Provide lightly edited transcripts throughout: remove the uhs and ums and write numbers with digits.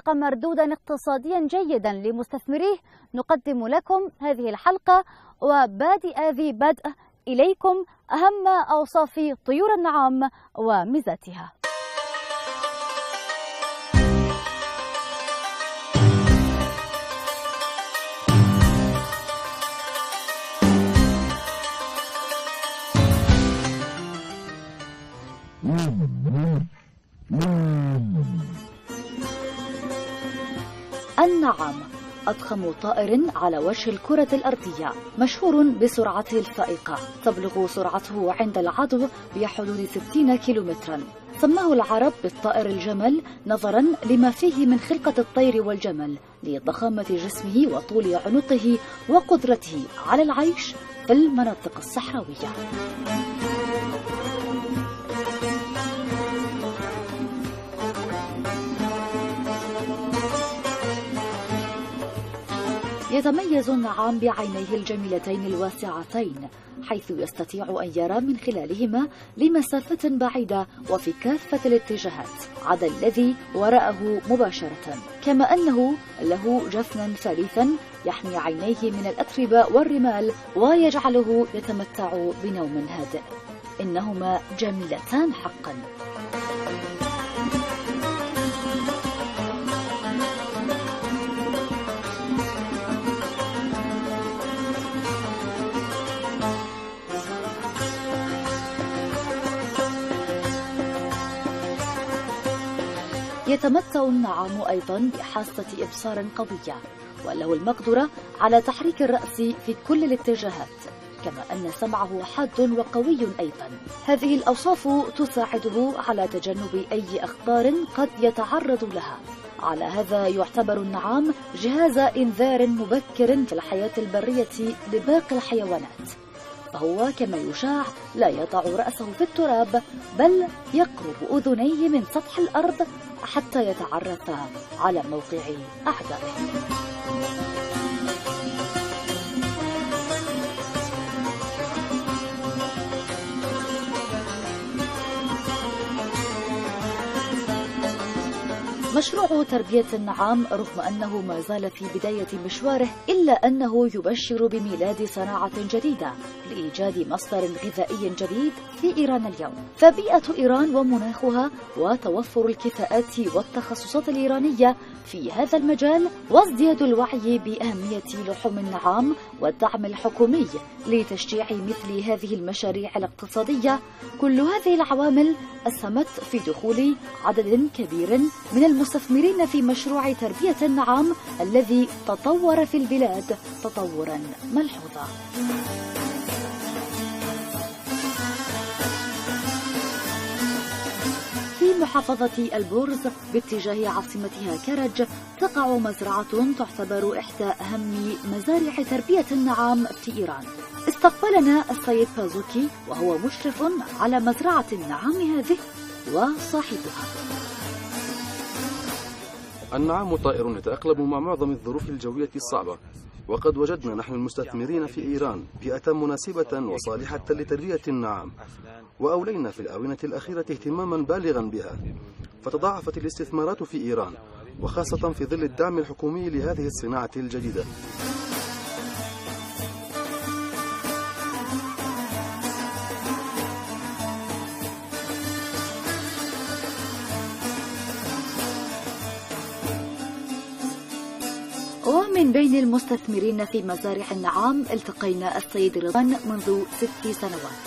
حقق مردودا اقتصاديا جيدا لمستثمريه، نقدم لكم هذه الحلقة وبادئ ذي بدء إليكم أهم أوصاف طيور النعام وميزاتها. النعام أضخم طائر على وجه الكرة الأرضية، مشهور بسرعته الفائقة، تبلغ سرعته عند العضو بحدود 60 كيلومترا. سماه العرب بالطائر الجمل نظرا لما فيه من خلقة الطير والجمل، لضخامة جسمه وطول عنقه وقدرته على العيش في المناطق الصحراوية. يتميز النعام بعينيه الجميلتين الواسعتين، حيث يستطيع أن يرى من خلالهما لمسافة بعيدة وفي كافة الاتجاهات عدا الذي وراءه مباشرة، كما أنه له جفنا ثالثا يحمي عينيه من الأتربة والرمال ويجعله يتمتع بنوم هادئ. إنهما جميلتان حقا. يتمتع النعام أيضا بحاسة إبصار قوية، وله المقدرة على تحريك الرأس في كل الاتجاهات، كما أن سمعه حاد وقوي أيضا. هذه الأوصاف تساعده على تجنب أي أخطار قد يتعرض لها. على هذا يعتبر النعام جهاز إنذار مبكر في الحياة البرية لباقي الحيوانات، فهو كما يشاع لا يضع رأسه في التراب، بل يقرب أذنيه من سطح الأرض حتى يتعرف على موقع أعدائه. مشروع تربية النعام رغم أنه ما زال في بداية مشواره، إلا أنه يبشر بميلاد صناعة جديدة لإيجاد مصدر غذائي جديد في إيران اليوم. فبيئة إيران ومناخها وتوفر الكفاءات والتخصصات الإيرانية في هذا المجال وازدياد الوعي بأهمية لحوم النعام والدعم الحكومي لتشجيع مثل هذه المشاريع الاقتصادية، كل هذه العوامل أسهمت في دخول عدد كبير من المستثمرين في مشروع تربية النعام الذي تطور في البلاد تطورا ملحوظا. في محافظة البورز باتجاه عاصمتها كرج تقع مزرعة تعتبر إحدى أهم مزارع تربية النعام في إيران. استقبلنا السيد بازوكي وهو مشرف على مزرعة النعام هذه وصاحبها. النعام طائر يتأقلم مع معظم الظروف الجوية الصعبة، وقد وجدنا نحن المستثمرين في إيران بيئة مناسبة وصالحة لتربية النعام، وأولينا في الآونة الأخيرة اهتماما بالغا بها، فتضاعفت الاستثمارات في إيران، وخاصة في ظل الدعم الحكومي لهذه الصناعة الجديدة. ومن بين المستثمرين في مزارع النعام التقينا السيد رضوان منذ 6 سنوات،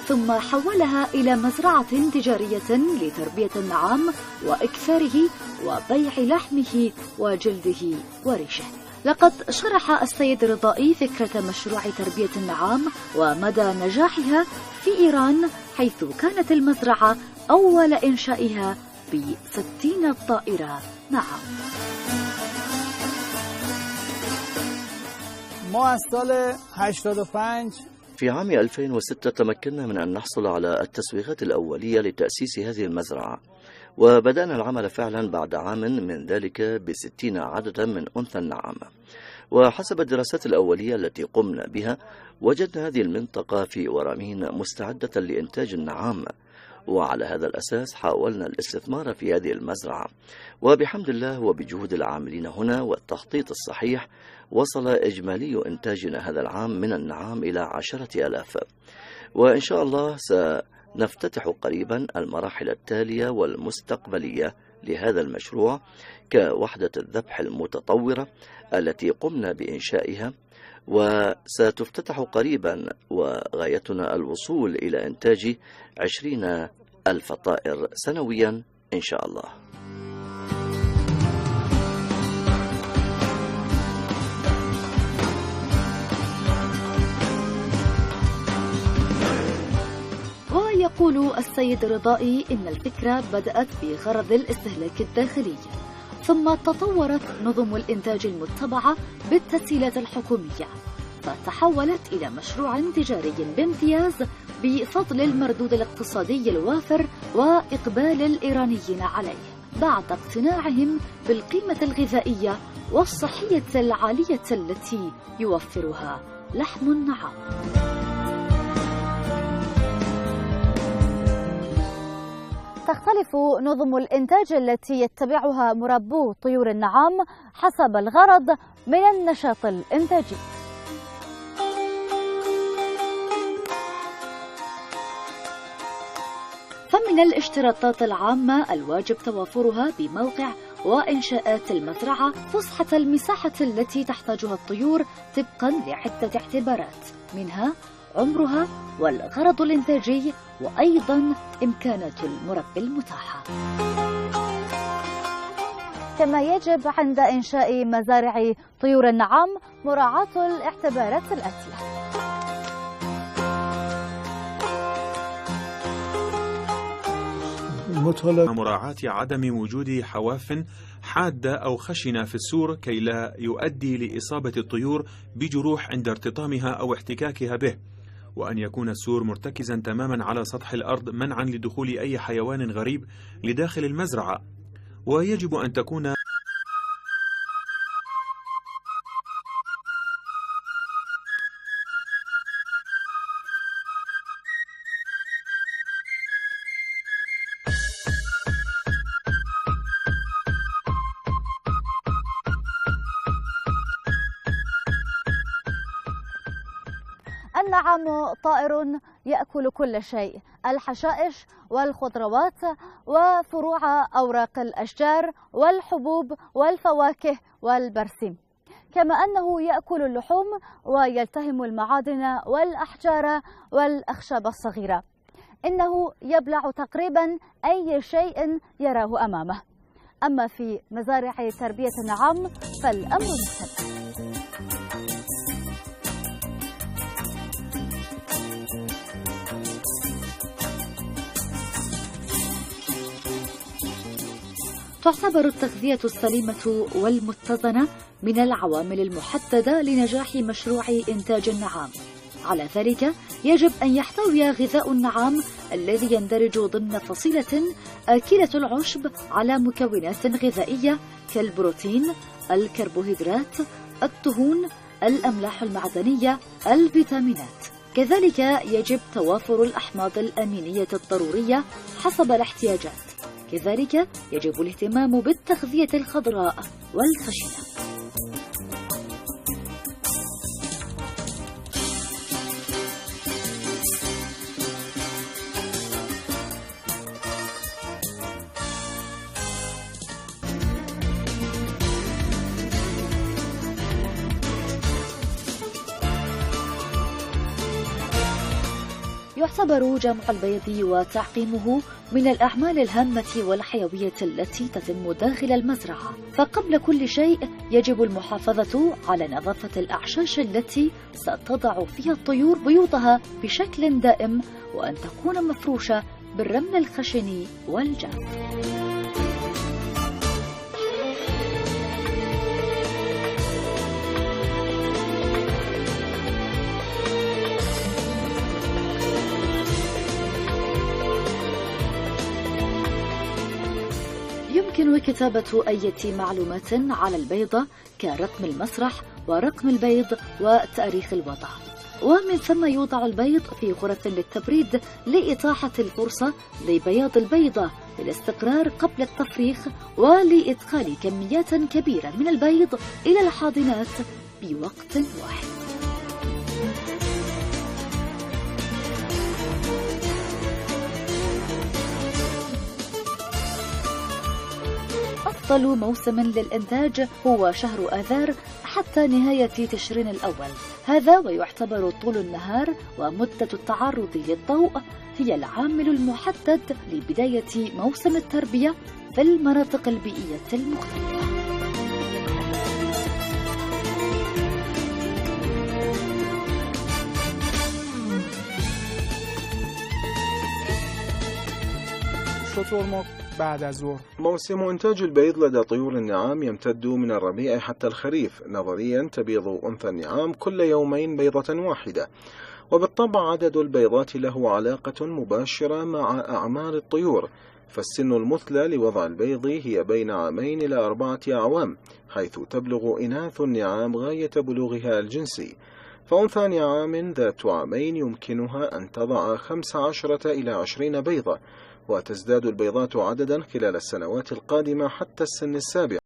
ثم حولها إلى مزرعة تجارية لتربية النعام وإكثاره وبيع لحمه وجلده وريشه. لقد شرح السيد رضائي فكرة مشروع تربية النعام ومدى نجاحها في إيران، حيث كانت المزرعة أول إنشائها ب60 طائرة نعام. في عام 2006 تمكنا من أن نحصل على التسويغات الأولية لتأسيس هذه المزرعة، وبدأنا العمل فعلا بعد عام من ذلك ب60 عددا من أنثى النعام. وحسب الدراسات الأولية التي قمنا بها وجدنا هذه المنطقة في ورامين مستعدة لإنتاج النعام، وعلى هذا الأساس حاولنا الاستثمار في هذه المزرعة، وبحمد الله وبجهود العاملين هنا والتخطيط الصحيح وصل إجمالي إنتاجنا هذا العام من النعام إلى 10,000، وإن شاء الله سنفتتح قريبا المراحل التالية والمستقبلية لهذا المشروع كوحدة الذبح المتطورة التي قمنا بإنشائها، وستفتتح قريبا وغايتنا الوصول إلى إنتاج 20,000 طائر سنويا إن شاء الله. ويقول السيد رضائي إن الفكرة بدأت بغرض الاستهلاك الداخلي، ثم تطورت نظم الإنتاج المتبعة بالتسهيلات الحكومية، فتحولت إلى مشروع تجاري بامتياز بفضل المردود الاقتصادي الوافر وإقبال الإيرانيين عليه بعد اقتناعهم بالقيمة الغذائية والصحية العالية التي يوفرها لحم النعام. تختلف نظم الإنتاج التي يتبعها مربو طيور النعام حسب الغرض من النشاط الإنتاجي. فمن الاشتراطات العامة الواجب توافرها بموقع وإنشاءات المزرعة فسحة المساحة التي تحتاجها الطيور طبقا لعدة اعتبارات، منها عمرها والغرض الإنتاجي وأيضا إمكانات المربي المتاحة. كما يجب عند إنشاء مزارع طيور النعام مراعاة الاعتبارات الآتية: مراعاة عدم وجود حواف حادة أو خشنة في السور كي لا يؤدي لإصابة الطيور بجروح عند ارتطامها أو احتكاكها به، وأن يكون السور مرتكزا تماما على سطح الأرض منعا لدخول أي حيوان غريب لداخل المزرعة، ويجب أن تكون النعام طائر يأكل كل شيء: الحشائش والخضروات وفروع أوراق الأشجار والحبوب والفواكه والبرسيم، كما أنه يأكل اللحوم ويلتهم المعادن والأحجار والأخشاب الصغيرة. إنه يبلع تقريبا أي شيء يراه أمامه. أما في مزارع تربية النعام فالأمر مختلف. تعتبر التغذية السليمة والمتزنة من العوامل المحددة لنجاح مشروع إنتاج النعام. على ذلك يجب أن يحتوي غذاء النعام الذي يندرج ضمن فصيلة آكلة العشب على مكونات غذائية كالبروتين، الكربوهيدرات، الدهون، الأملاح المعدنية، الفيتامينات. كذلك يجب توافر الأحماض الأمينية الضرورية حسب الاحتياجات. كذلك يجب الاهتمام بالتغذية الخضراء والخشنة. يعتبر جمع البيض وتعقيمه من الأعمال الهامة والحيوية التي تتم داخل المزرعة، فقبل كل شيء يجب المحافظة على نظافة الأعشاش التي ستضع فيها الطيور بيوضها بشكل دائم، وأن تكون مفروشة بالرمل الخشن والجاف. يمكن كتابة أي معلومات على البيضة كرقم المسرح ورقم البيض وتاريخ الوضع. ومن ثم يوضع البيض في غرف للتبريد لإتاحة الفرصة لبياض البيضة للاستقرار قبل التفريخ ولإدخال كميات كبيرة من البيض إلى الحاضنات بوقت واحد. أفضل موسم للإنتاج هو شهر آذار حتى نهاية تشرين الأول، هذا ويعتبر طول النهار ومدة التعرض للضوء هي العامل المحدد لبداية موسم التربية في المناطق البيئية المختلفة. موسم إنتاج البيض لدى طيور النعام يمتد من الربيع حتى الخريف. نظريا تبيض أنثى النعام كل يومين بيضة واحدة، وبالطبع عدد البيضات له علاقة مباشرة مع أعمار الطيور، فالسن المثلى لوضع البيض هي بين 2 إلى 4 أعوام، حيث تبلغ إناث النعام غاية بلوغها الجنسي. فأنثى نعام ذات عامين يمكنها أن تضع 15 إلى 20 بيضة، وتزداد البيضات عددا خلال السنوات القادمة حتى السن السابع.